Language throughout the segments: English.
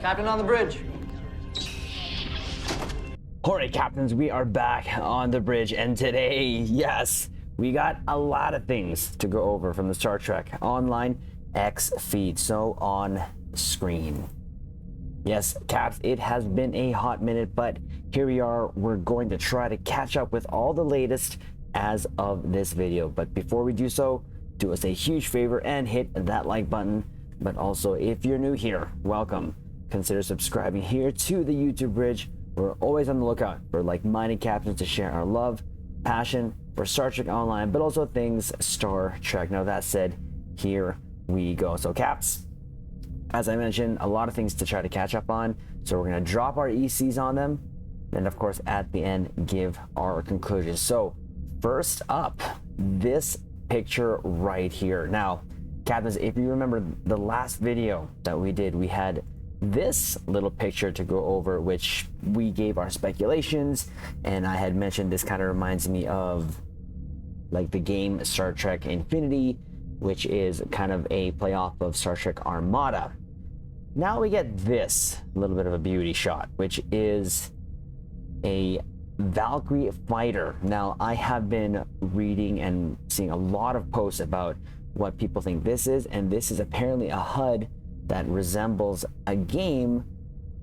Captain on the bridge. Alright, captains, we are back on the bridge, and today, yes, we got a lot of things to go over from the Star Trek Online X feed. So on screen. Yes, Caps, it has been a hot minute, but here we are. We're going to try to catch up with all the latest as of this video. But before we do so, do us a huge favor and hit that like button. But also, if you're new here, welcome. Consider subscribing here to the YouTube bridge. We're always on the lookout for like-minded captains to share our love, passion for Star Trek Online, but also things Star Trek. Now that said, here we go. So Caps, as I mentioned, a lot of things to try to catch up on. So we're going to drop our ECs on them. And of course, at the end, give our conclusions. So first up, this picture right here. Now, captains, if you remember the last video that we did, we had this little picture to go over, which we gave our speculations, and I had mentioned this kind of reminds me of like the game Star Trek Infinity, which is kind of a playoff of Star Trek Armada. Now we get this little bit of a beauty shot, which is a Valkyrie fighter. Now I have been reading and seeing a lot of posts about what people think this is, and this is apparently a HUD that resembles a game,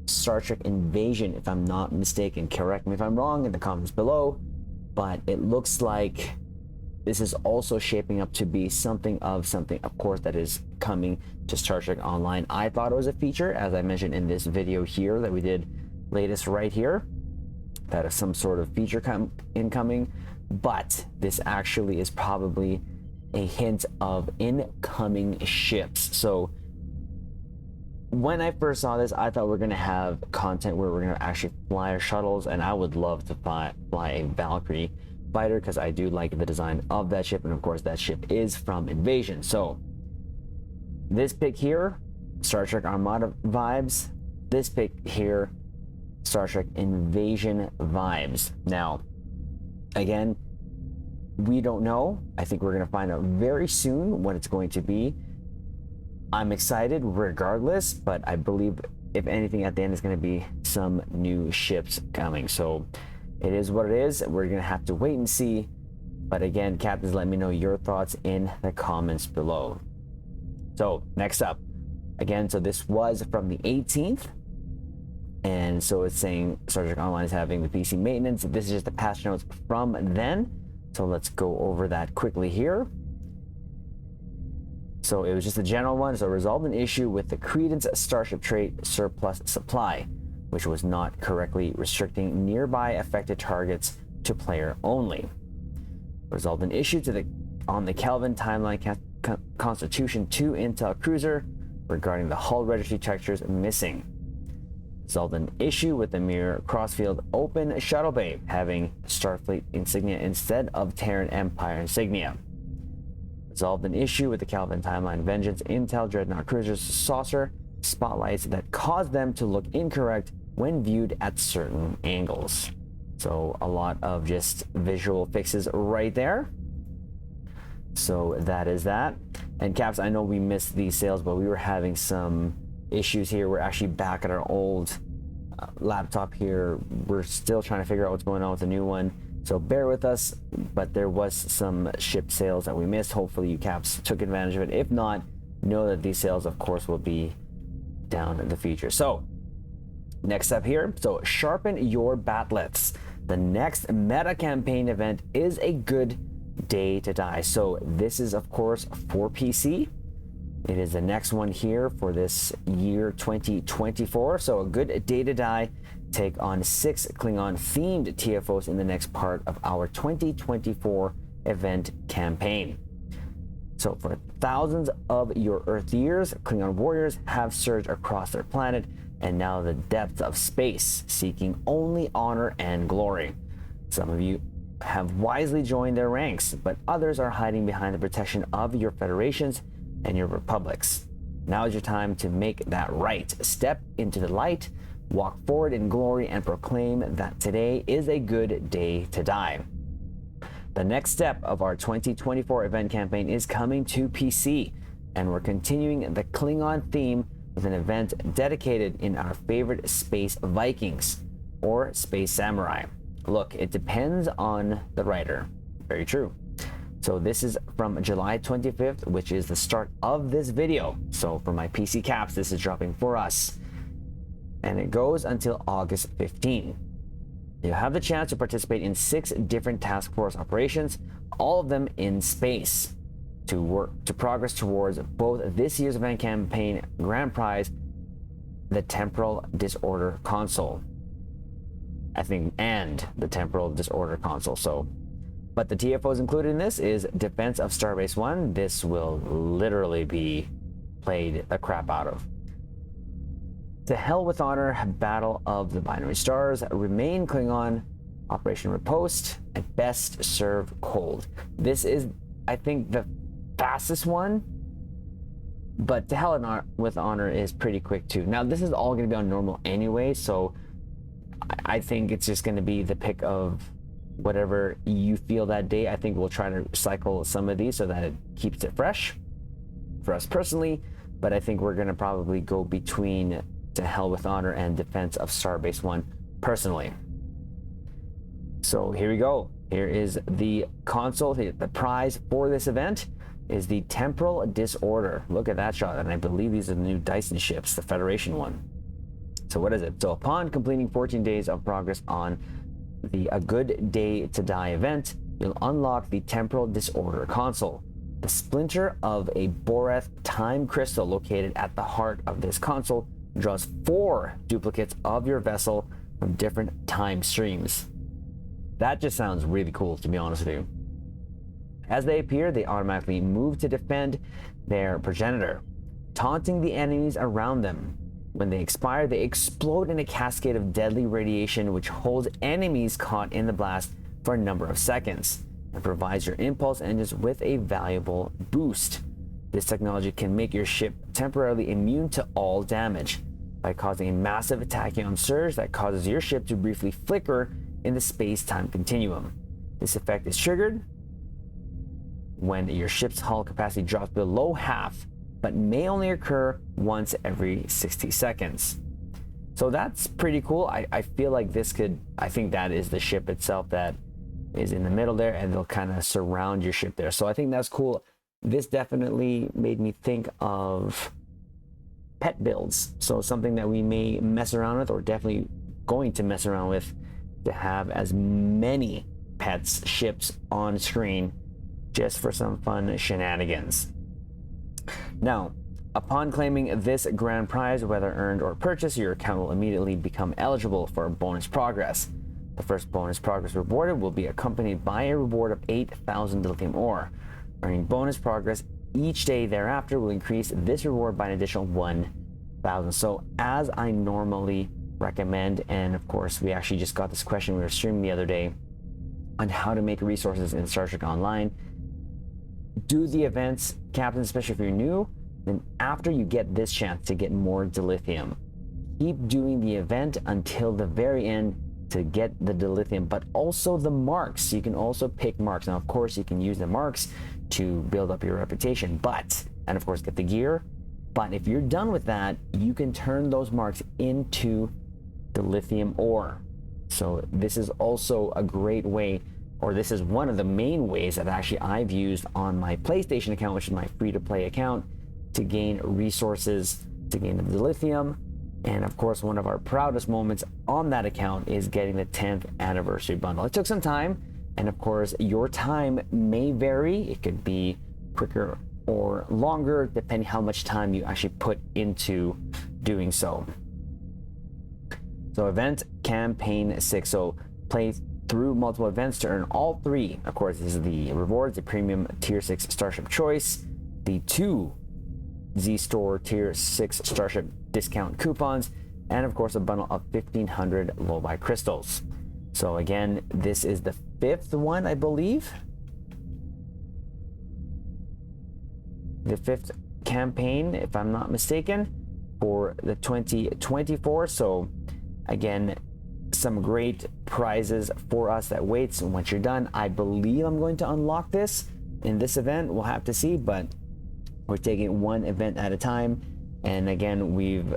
Star Trek Invasion, if I'm not mistaken. Correct me if I'm wrong in the comments below, but it looks like this is also shaping up to be something, of course, that is coming to Star Trek Online. I thought it was a feature, as I mentioned in this video here that we did latest right here, that is some sort of feature incoming, but this actually is probably a hint of incoming ships. So when I first saw this, I thought we are going to have content where we're going to actually fly our shuttles, and I would love to fly a Valkyrie fighter because I do like the design of that ship, and of course that ship is from Invasion. So this pic here, Star Trek Armada vibes. This pic here, Star Trek Invasion vibes. Now, again, we don't know. I think we're going to find out very soon what it's going to be. I'm excited regardless, but I believe if anything at the end is going to be some new ships coming. So it is what it is. We're going to have to wait and see. But again, captains, let me know your thoughts in the comments below. So next up, again, so this was from the 18th. And so it's saying Star Trek Online is having the PC maintenance. This is just the patch notes from then. So let's go over that quickly here. So it was just a general one. So resolved an issue with the Credence Starship Trait surplus supply, which was not correctly restricting nearby affected targets to player only. Resolved an issue on the Kelvin Timeline Constitution 2 Intel Cruiser regarding the hull registry textures missing. Resolved an issue with the Mirror Crossfield Open Shuttle Bay having Starfleet insignia instead of Terran Empire insignia. Resolved an issue with the Kelvin Timeline Vengeance Intel Dreadnought Cruiser's saucer spotlights that caused them to look incorrect when viewed at certain angles. So a lot of just visual fixes right there. So that is that. And Caps, I know we missed these sales, but we were having some issues here. We're actually back at our old laptop here. We're still trying to figure out what's going on with the new one. So bear with us, but there was some ship sales that we missed. Hopefully you Caps took advantage of it. If not, know that these sales, of course, will be down in the future. So next up here, so sharpen your batlets. The next meta campaign event is a good day to die. So this is, of course, for PC. It is the next one here for this year 2024. So a good day to die. Take on 6 Klingon themed TFOs in the next part of our 2024 event campaign. So for thousands of your Earth years, Klingon warriors have surged across their planet and now the depths of space, seeking only honor and glory. Some of you have wisely joined their ranks, but others are hiding behind the protection of your federations and your republics. Now is your time to make that right. Step into the light, walk forward in glory, and proclaim that today is a good day to die. The next step of our 2024 event campaign is coming to PC, and we're continuing the Klingon theme with an event dedicated in our favorite space Vikings or space samurai. Look, it depends on the writer. Very true. So this is from July 25th, which is the start of this video. So for my PC caps, this is dropping for us. And it goes until August 15. You have the chance to participate in 6 different task force operations, all of them in space, to progress towards both this year's event campaign grand prize, the Temporal Disorder console. I think, and the Temporal Disorder console. So, but the TFOs included in this is Defense of Starbase 1. This will literally be played the crap out of. To Hell with Honor, Battle of the Binary Stars, Remain Klingon, Operation Riposte, and Best Served Cold. This is, I think, the fastest one, but To Hell with Honor is pretty quick too. Now, this is all going to be on normal anyway, so I think it's just going to be the pick of whatever you feel that day. I think we'll try to cycle some of these so that it keeps it fresh for us personally, but I think we're going to probably go between To Hell with Honor and Defense of Starbase 1 personally. So here we go. Here is the console. The prize for this event is the Temporal Disorder. Look at that shot, and I believe these are the new Dyson ships, the Federation one. So what is it? So upon completing 14 days of progress on the A Good Day to Die event, you'll unlock the Temporal Disorder console. The splinter of a Boreth time crystal located at the heart of this console draws 4 duplicates of your vessel from different time streams. That just sounds really cool, to be honest with you. As they appear, they automatically move to defend their progenitor, taunting the enemies around them. When they expire, they explode in a cascade of deadly radiation which holds enemies caught in the blast for a number of seconds and provides your impulse engines with a valuable boost. This technology can make your ship temporarily immune to all damage by causing a massive tachyon surge that causes your ship to briefly flicker in the space-time continuum. This effect is triggered when your ship's hull capacity drops below half, but may only occur once every 60 seconds. So that's pretty cool. I feel like this could, I think that is the ship itself that is in the middle there, and they'll kind of surround your ship there. So I think that's cool. This definitely made me think of pet builds. So something that we may mess around with, or definitely going to mess around with, to have as many pets, ships on screen just for some fun shenanigans. Now, upon claiming this grand prize, whether earned or purchased, your account will immediately become eligible for bonus progress. The first bonus progress rewarded will be accompanied by a reward of 8,000 lithium ore. Earning bonus progress each day thereafter will increase this reward by an additional 1,000. So as I normally recommend, and of course we actually just got this question, we were streaming the other day on how to make resources in Star Trek Online. Do the events, captain, especially if you're new. Then after you get this chance to get more dilithium, keep doing the event until the very end to get the dilithium, but also the marks. You can also pick marks. Now, of course, you can use the marks to build up your reputation, and of course get the gear. But if you're done with that, you can turn those marks into dilithium ore. So this is also a great way, or this is one of the main ways that actually I've used on my PlayStation account, which is my free-to-play account, to gain resources, to gain the dilithium. And of course, one of our proudest moments on that account is getting the 10th anniversary bundle. It took some time, and of course, your time may vary. It could be quicker or longer, depending how much time you actually put into doing so. So event campaign 6. So play through multiple events to earn all 3. Of course, this is the rewards, the premium tier 6 starship choice, the 2 Z-Store tier 6 starship discount coupons, and of course a bundle of 1,500 low-buy crystals. So again, this is the 5th one, I believe. The 5th campaign, if I'm not mistaken, for the 2024. So again, some great prizes for us that waits. And once you're done, I believe I'm going to unlock this in this event. We'll have to see, but we're taking one event at a time. And again, we've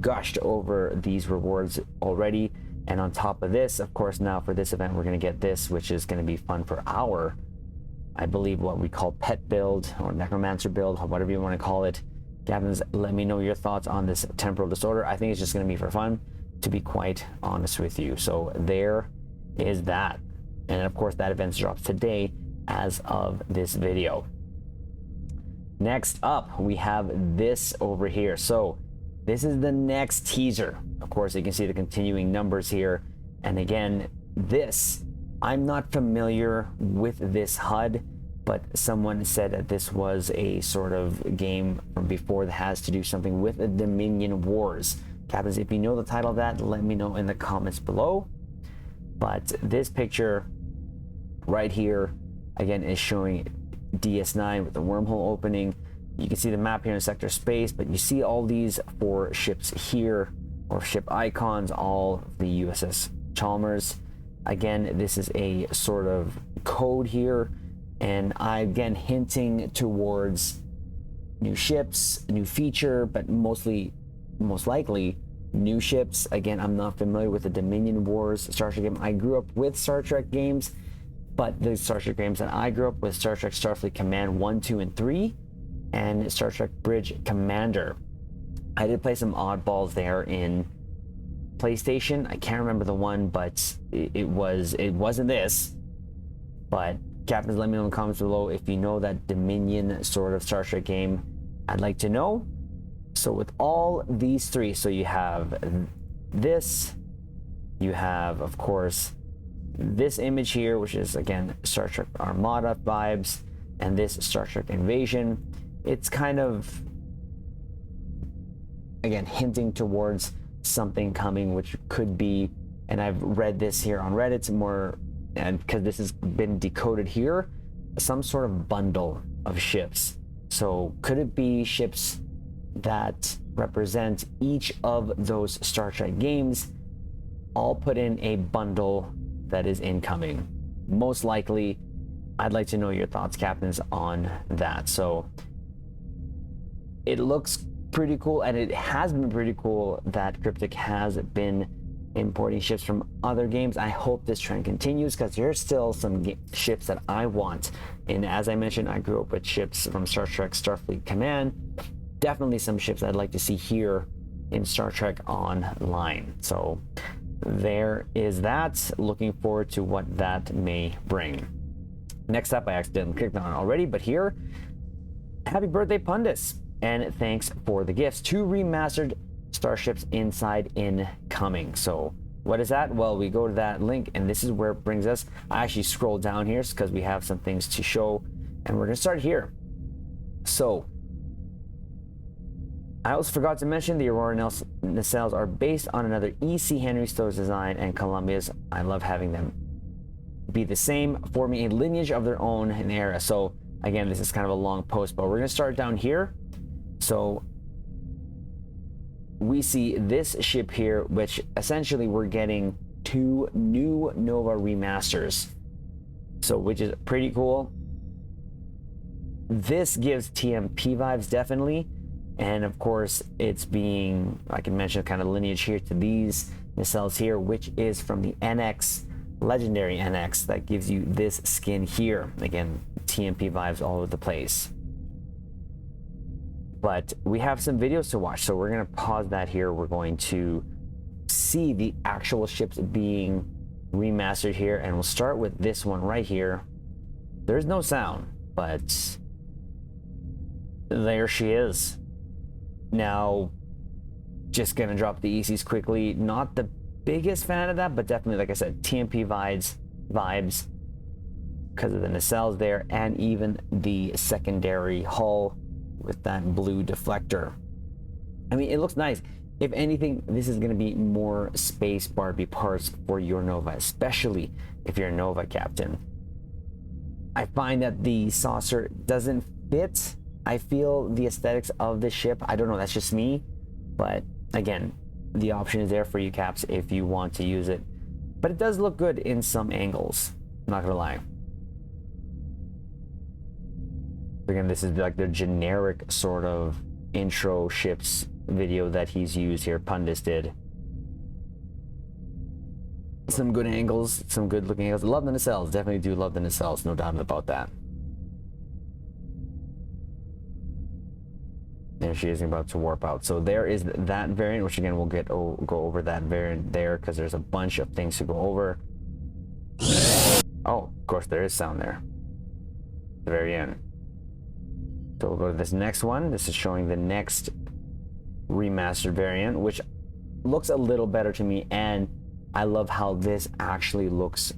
gushed over these rewards already. And on top of this, of course, now for this event, we're going to get this, which is going to be fun for our, I believe, what we call pet build or necromancer build, or whatever you want to call it. Gavins, let me know your thoughts on this temporal disorder. I think it's just going to be for fun, to be quite honest with you. So there is that. And of course, that event drops today as of this video. Next up, we have this over here. So this is the next teaser. Of course, you can see the continuing numbers here. And again, this, I'm not familiar with this HUD, but someone said that this was a sort of game from before that has to do something with the Dominion Wars. Captains, if you know the title of that, let me know in the comments below. But this picture right here, again, is showing DS9 with the wormhole opening. You can see the map here in sector space, but you see all these 4 ships here, or ship icons, all the USS Chalmers. Again, this is a sort of code here, and again hinting towards new ships, new feature, but most likely new ships. Again, I'm not familiar with the Dominion Wars Star Trek game. I grew up with Star Trek games, but the Star Trek games that I grew up with, Star Trek Starfleet Command 1, 2, and 3, and Star Trek Bridge Commander. I did play some oddballs there in PlayStation. I can't remember the one, but it wasn't this. But captains, let me know in the comments below if you know that Dominion sort of Star Trek game. I'd like to know. So with all these 3, so you have this, you have, of course, this image here, which is again Star Trek Armada vibes, and this Star Trek Invasion. It's kind of, again, hinting towards something coming, which could be, and I've read this here on Reddit more, and because this has been decoded here, some sort of bundle of ships. So could it be ships that represent each of those Star Trek games, all put in a bundle that is incoming? Most likely. I'd like to know your thoughts, captains, on that. So it looks pretty cool, and it has been pretty cool that Cryptic has been importing ships from other games. I hope this trend continues, because there's still some ships that I want. And as I mentioned, I grew up with ships from Star Trek Starfleet Command. Definitely some ships I'd like to see here in Star Trek Online. So there is that. Looking forward to what that may bring. Next up, I accidentally clicked on it already, but here, happy birthday, Pundits, and thanks for the gifts. 2 remastered starships inside incoming. So what is that? Well, we go to that link, and this is where it brings us. I actually scrolled down here because we have some things to show, and we're gonna start here. So I also forgot to mention the Aurora nacelles are based on another E.C. Henry Stowe's design, and Columbia's. I love having them be the same, forming a lineage of their own in the era. So again, this is kind of a long post, but we're going to start down here. So we see this ship here, which essentially we're getting 2 new Nova remasters, so which is pretty cool. This gives TMP vibes, definitely. And of course, it's being, I can mention kind of lineage here to these nacelles here, which is from the NX, legendary NX, that gives you this skin here. Again, TMP vibes all over the place. But we have some videos to watch, so we're going to pause that here. We're going to see the actual ships being remastered here, and we'll start with this one right here. There's no sound, but there she is. Now, just gonna drop the ECs quickly. Not the biggest fan of that, but definitely, like I said, TMP vibes because of the nacelles there, and even the secondary hull with that blue deflector. I mean, it looks nice. If anything, this is going to be more space Barbie parts for your Nova, especially if you're a Nova captain. I find that the saucer doesn't fit. I feel the aesthetics of the ship. I don't know, that's just me. But again, the option is there for you, caps, if you want to use it. But it does look good in some angles, I'm not gonna lie. Again, this is like the generic sort of intro ships video that he's used here. Pundis did some good angles, some good looking angles. Love the nacelles, definitely do love the nacelles, no doubt about that. There she is, about to warp out. So there is that variant, which again we'll go over that variant there because there's a bunch of things to go over. Oh, of course there is sound there at the very end. So we'll go to this next one. This is showing the next remastered variant, which looks a little better to me, and I love how this actually looks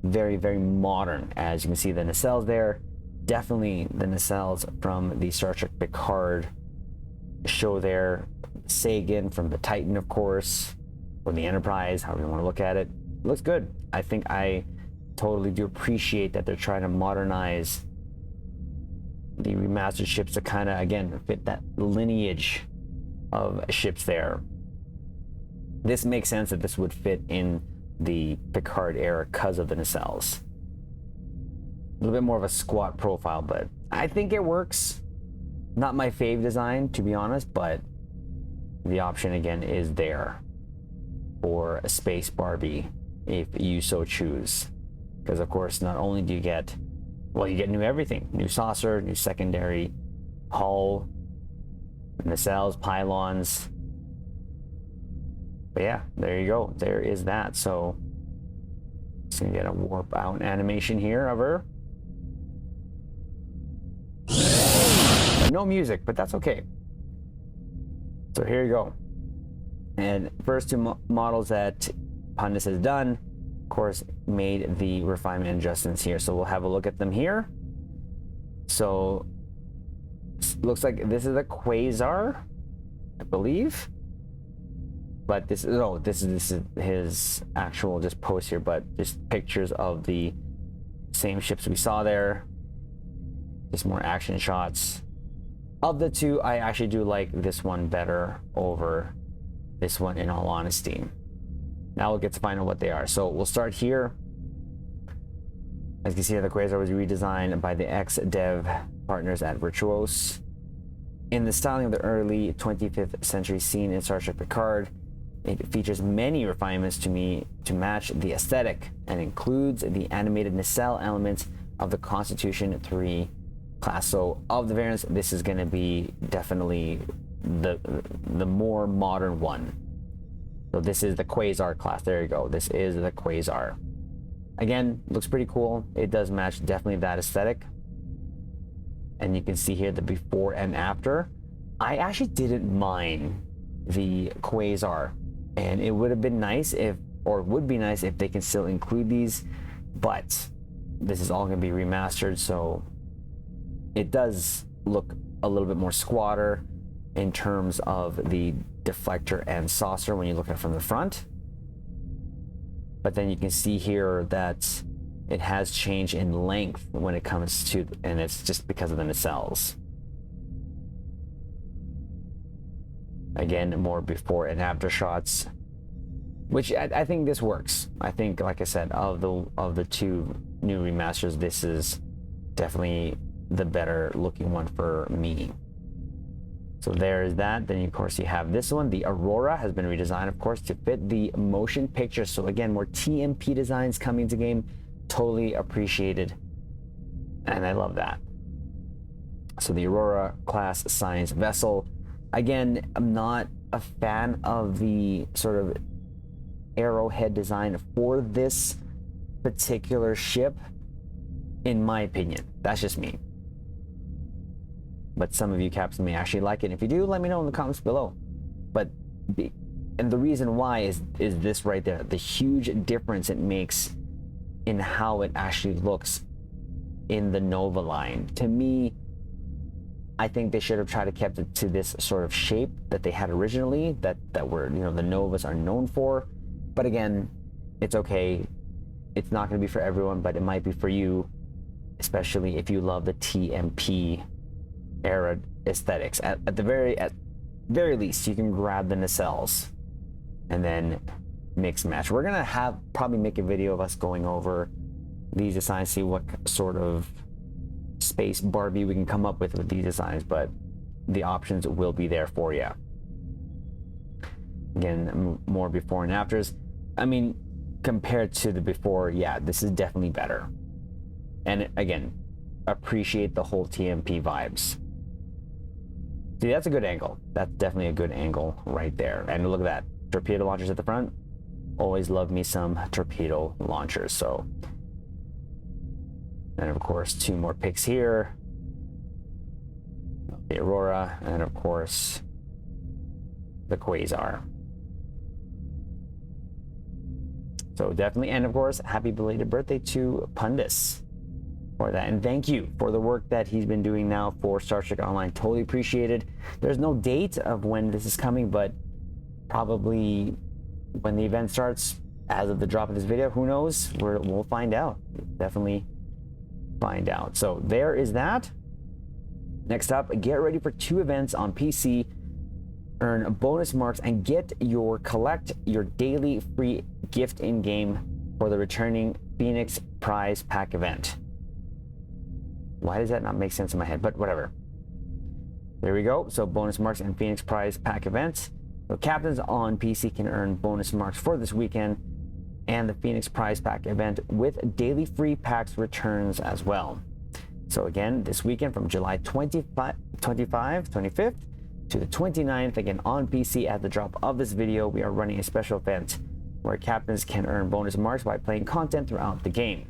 very, very modern. As you can see, the nacelles there, definitely the nacelles from the Star Trek Picard show there. Sagan from the Titan, of course, or the Enterprise, however you want to look at it. Looks good. I think I totally do appreciate that they're trying to modernize the remastered ships to kind of, again, fit that lineage of ships there. This makes sense that this would fit in the Picard era because of the nacelles. A little bit more of a squat profile, but I think it works. Not my fave design, to be honest, but the option again is there for a space Barbie if you so choose. Because of course, not only do you get, well, you get new everything, new saucer, new secondary hull, nacelles, pylons. But yeah, there you go. There is that. So just gonna get a warp out animation here of her. No music, but that's okay. So here you go. And first two models that Pundis has done, of course, made the refinement adjustments here. So we'll have a look at them here. So looks like this is a Quasar, I believe. But this is his actual just post here, but just pictures of the same ships we saw there. Just more action shots. Of the two, I actually do like this one better over this one, in all honesty. Now we'll get to find out what they are. So we'll start here. As you can see, the Quasar was redesigned by the ex-dev partners at Virtuos. In the styling of the early 25th century scene in Star Trek Picard, it features many refinements to match the aesthetic, and includes the animated nacelle elements of the Constitution 3 class. So of the variants, this is going to be definitely the more modern one. So this is the Quasar class. There you go. This is the Quasar. Again, looks pretty cool. It does match definitely that aesthetic. And you can see here the before and after. I actually didn't mind the Quasar, and it would have been nice if, or would be nice if they can still include these, but this is all going to be remastered, so it does look a little bit more squatter in terms of the deflector and saucer when you look at it from the front. But then you can see here that it has changed in length when it comes to, and it's just because of the nacelles. Again, more before and after shots, which I think this works. I think, like I said, of the two new remasters, this is definitely the better looking one for me. So there is that. Then of course you have this one. The Aurora has been redesigned, of course, to fit the motion picture. So again, more TMP designs coming to game. Totally appreciated, and I love that. So the Aurora class science vessel. Again, I'm not a fan of the sort of arrowhead design for this particular ship, in my opinion. That's just me. But some of you captains may actually like it. If you do, let me know in the comments below. But and the reason why is this right there. The huge difference it makes in how it actually looks in the Nova line. To me, I think they should have tried to kept it to this sort of shape that they had originally, that were, you know, the Novas are known for. But again, it's okay. It's not going to be for everyone, but it might be for you, especially if you love the TMP era aesthetics. At the very least, you can grab the nacelles and then mix match. We're gonna probably make a video of us going over these designs, see what sort of space Barbie we can come up with these designs. But the options will be there for you. Again, more before and afters. I mean, compared to the before, yeah, this is definitely better. And again, appreciate the whole TMP vibes. See, that's a good angle. That's definitely a good angle right there. And look at that, torpedo launchers at the front. Always love me some torpedo launchers. So, and of course, 2 more picks here. The Aurora, and of course, the Quasar. So definitely, and of course, happy belated birthday to Pundus for that. And thank you for the work that he's been doing now for Star Trek Online. Totally appreciated. There's no date of when this is coming, but probably when the event starts, as of the drop of this video, who knows? We'll find out. Definitely find out. So there is that. Next up, get ready for 2 events on PC. Earn bonus marks and collect your daily free gift in game for the returning Phoenix Prize Pack event. Why does that not make sense in my head? But whatever. There we go. So bonus marks and Phoenix Prize Pack events. So captains on PC can earn bonus marks for this weekend and the Phoenix Prize Pack event with daily free packs returns as well. So again, this weekend from July 25th to the 29th, again on PC at the drop of this video, we are running a special event where captains can earn bonus marks by playing content throughout the game.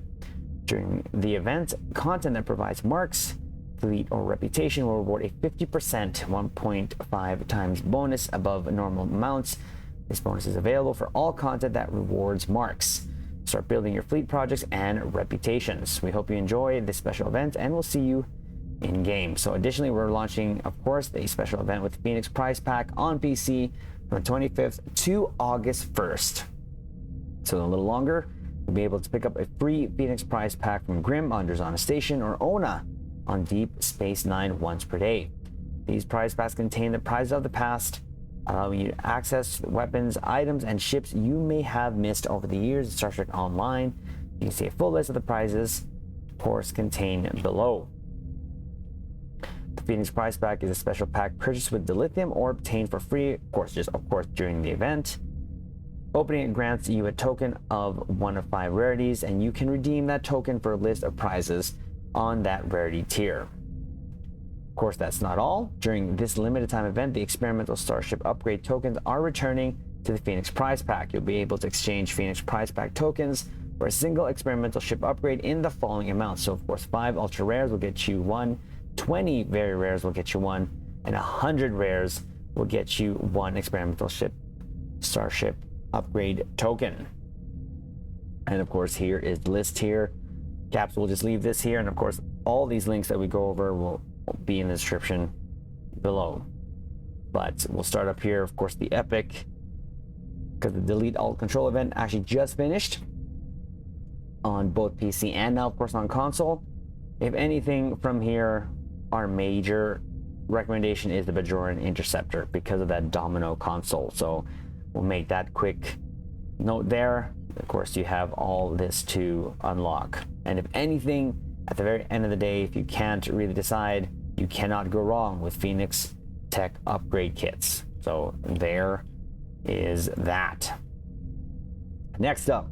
During the event, content that provides marks, fleet, or reputation will reward a 50% 1.5 times bonus above normal amounts. This bonus is available for all content that rewards marks. Start building your fleet projects and reputations. We hope you enjoy this special event and we'll see you in game. So additionally, we're launching, of course, a special event with Phoenix Prize Pack on PC from the 25th to August 1st. So a little longer, you'll be able to pick up a free Phoenix Prize Pack from Grim on Derzana Station or Ona on Deep Space Nine once per day. These prize packs contain the prizes of the past, allowing you to access weapons, items, and ships you may have missed over the years of Star Trek Online. You can see a full list of the prizes, of course, contained below. The Phoenix Prize Pack is a special pack purchased with dilithium or obtained for free, of course, during the event. Opening it grants you a token of 1 of 5 rarities, and you can redeem that token for a list of prizes on that rarity tier. Of course, that's not all. During this limited time event, the experimental starship upgrade tokens are returning to the Phoenix Prize Pack. You'll be able to exchange Phoenix Prize Pack tokens for a single experimental ship upgrade in the following amounts. So of course, 5 ultra rares will get you 1, 20 very rares will get you 1, and 100 rares will get you 1 experimental starship upgrade token. And of course, here is the list here. Caps will just leave this here, and of course, all these links that we go over will be in the description below. But we'll start up here, of course, the Epic, because the Delete Alt Control event actually just finished on both PC and now, of course, on console. If anything from here, our major recommendation is the Bajoran Interceptor because of that Domino console. So we'll make that quick note there. Of course, you have all this to unlock. And if anything, at the very end of the day, if you can't really decide, you cannot go wrong with Phoenix Tech upgrade kits. So there is that. Next up,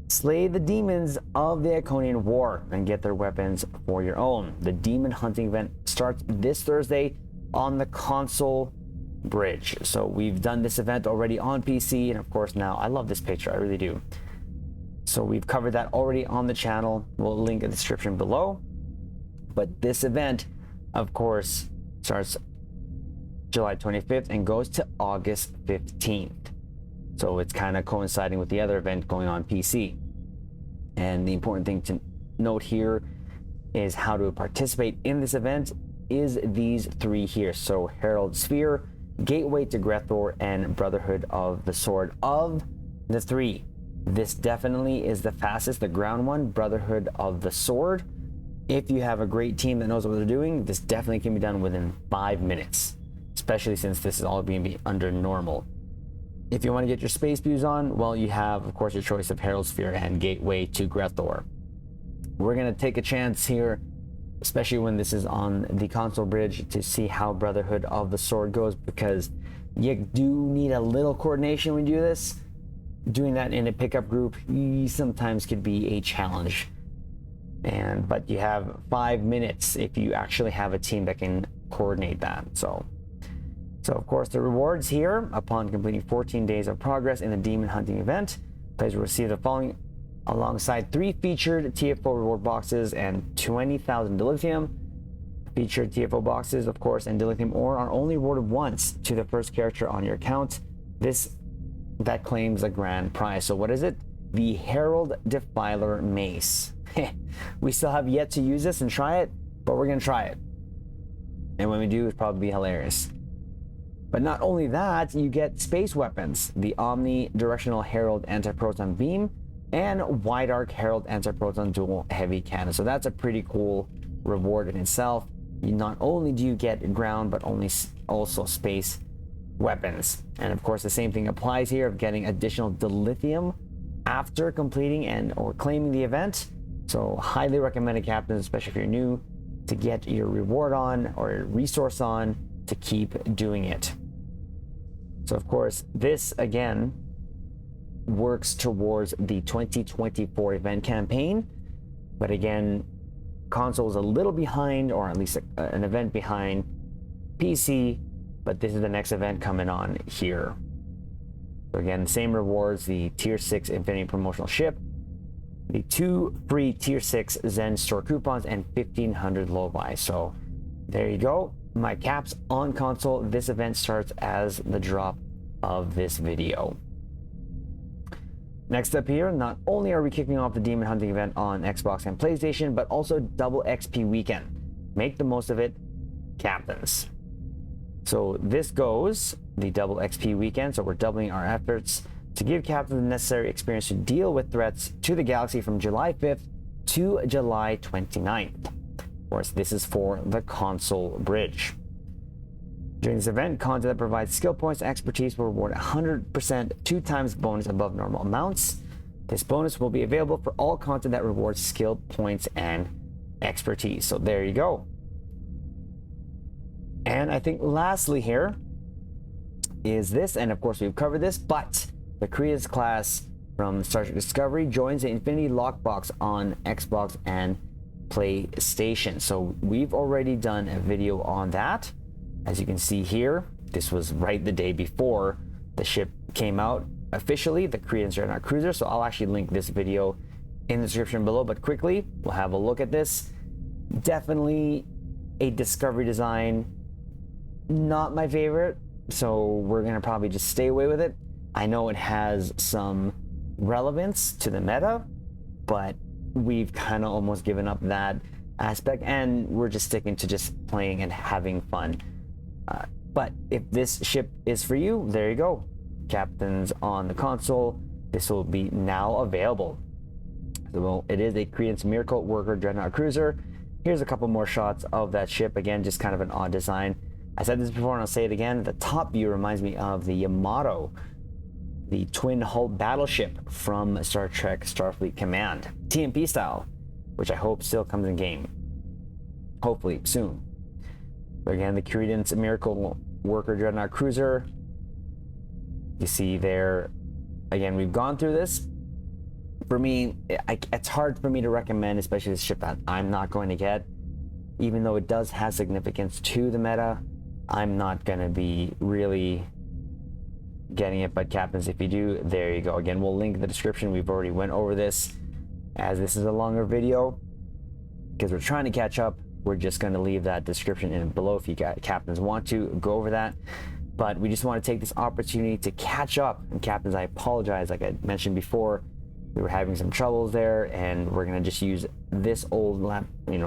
slay the demons of the Iconian War and get their weapons for your own. The demon hunting event starts this Thursday on the console bridge. So we've done this event already on PC, and of course now, I love this picture, I really do. So we've covered that already on the channel. We'll link in the description below. But this event, of course, starts July 25th and goes to August 15th. So it's kind of coinciding with the other event going on PC. And the important thing to note here is how to participate in this event is these 3 here. So Herald Sphere, Gateway to Grethor, and Brotherhood of the Sword. Of the 3, this definitely is the fastest, the ground one, Brotherhood of the Sword. If you have a great team that knows what they're doing, this definitely can be done within 5 minutes, especially since this is all going to be under normal. If you want to get your space views on, well, you have, of course, your choice of Herald Sphere and Gateway to Grethor. We're going to take a chance here especially when this is on the console bridge, to see how Brotherhood of the Sword goes, because you do need a little coordination when you do this. Doing that in a pickup group sometimes could be a challenge. But you have 5 minutes if you actually have a team that can coordinate that. So of course, the rewards here: upon completing 14 days of progress in the demon hunting event, players will receive the following alongside 3 featured TFO reward boxes and 20,000 dilithium. Featured TFO boxes, of course, and dilithium ore are only awarded once to the first character on your account. That claims a grand prize. So what is it? The Herald Defiler Mace. We still have yet to use this and try it, but we're gonna try it. And when we do, it'll probably be hilarious. But not only that, you get space weapons: the Omnidirectional Herald Anti-Proton Beam and Wide Arc Herald Anti-Proton Dual Heavy Cannon. So that's a pretty cool reward in itself. Not only do you get ground, but also space weapons. And of course, the same thing applies here of getting additional dilithium after completing or claiming the event. So highly recommended, captains, especially if you're new, to get your reward on or resource on to keep doing it. So of course, this again works towards the 2024 event campaign, but again, console is a little behind, or at least an event behind PC, but this is the next event coming on here. So again, same rewards: the tier 6 Infinity promotional ship, the 2 free tier 6 Zen store coupons, and 1,500 low buy. So there you go, my caps on console. This event starts as the drop of this video. Next up here, not only are we kicking off the demon hunting event on Xbox and PlayStation, but also double XP weekend. Make the most of it, captains. So this goes the double XP weekend, so we're doubling our efforts to give captains the necessary experience to deal with threats to the galaxy from July 5th to July 29th. Of course, this is for the console bridge. During this event, content that provides skill points and expertise will reward 100% 2 times bonus above normal amounts. This bonus will be available for all content that rewards skill points and expertise. So there you go. And I think lastly here is this, and of course we've covered this, but the Credence class from Star Trek Discovery joins the Infinity Lockbox on Xbox and PlayStation. So we've already done a video on that. As you can see here, this was right the day before the ship came out officially, the Credence Dreadnought Cruiser. So I'll actually link this video in the description below, but quickly we'll have a look at this. Definitely a Discovery design, not my favorite, so we're gonna probably just stay away with it. I know it has some relevance to the meta, but we've kind of almost given up that aspect, and we're just sticking to just playing and having fun. But if this ship is for you, there you go. Captains on the console, this will be now available. So it is a Credence Miracle Worker Dreadnought Cruiser. Here's a couple more shots of that ship. Again, just kind of an odd design. I said this before and I'll say it again. The top view reminds me of the Yamato, the twin hull battleship from Star Trek Starfleet Command, TMP style, which I hope still comes in game. Hopefully soon. But again, the Credence Miracle Worker Dreadnought Cruiser. You see there, again, we've gone through this. For me, it's hard for me to recommend, especially this ship that I'm not going to get. Even though it does have significance to the meta, I'm not going to be really getting it. But captains, if you do, there you go. Again, we'll link the description. We've already went over this, as this is a longer video because we're trying to catch up. We're just going to leave that description in below if you captains want to go over that. But we just want to take this opportunity to catch up. And captains, I apologize, like I mentioned before, we were having some troubles there, and we're going to just use this old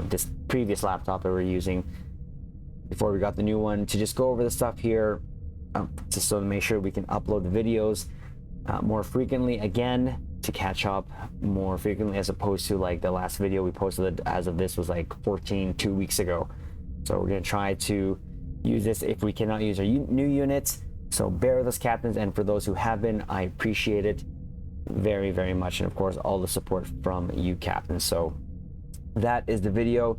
this previous laptop that we're using before we got the new one to just go over the stuff here, just so to make sure we can upload the videos more frequently, again, to catch up more frequently, as opposed to like the last video we posted as of this was like 2 weeks ago. So we're going to try to use this if we cannot use our new units. So bear with us, captains, and for those who have been, I appreciate it very, very much, and of course all the support from you, captains. So that is the video.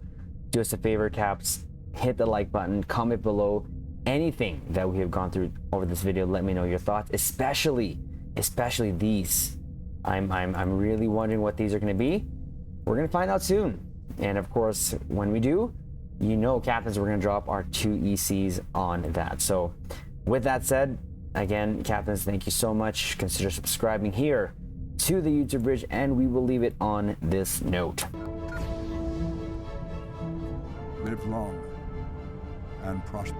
do us a favor, Caps, hit the like button, comment below anything that we have gone through over this video. Let me know your thoughts, especially these. I'm really wondering what these are going to be. We're going to find out soon. And of course, when we do, you know, Captains, we're going to drop our 2 ECs on that. So with that said, again, Captains, thank you so much. Consider subscribing here to the YouTube Bridge, and we will leave it on this note. Live long and prosper.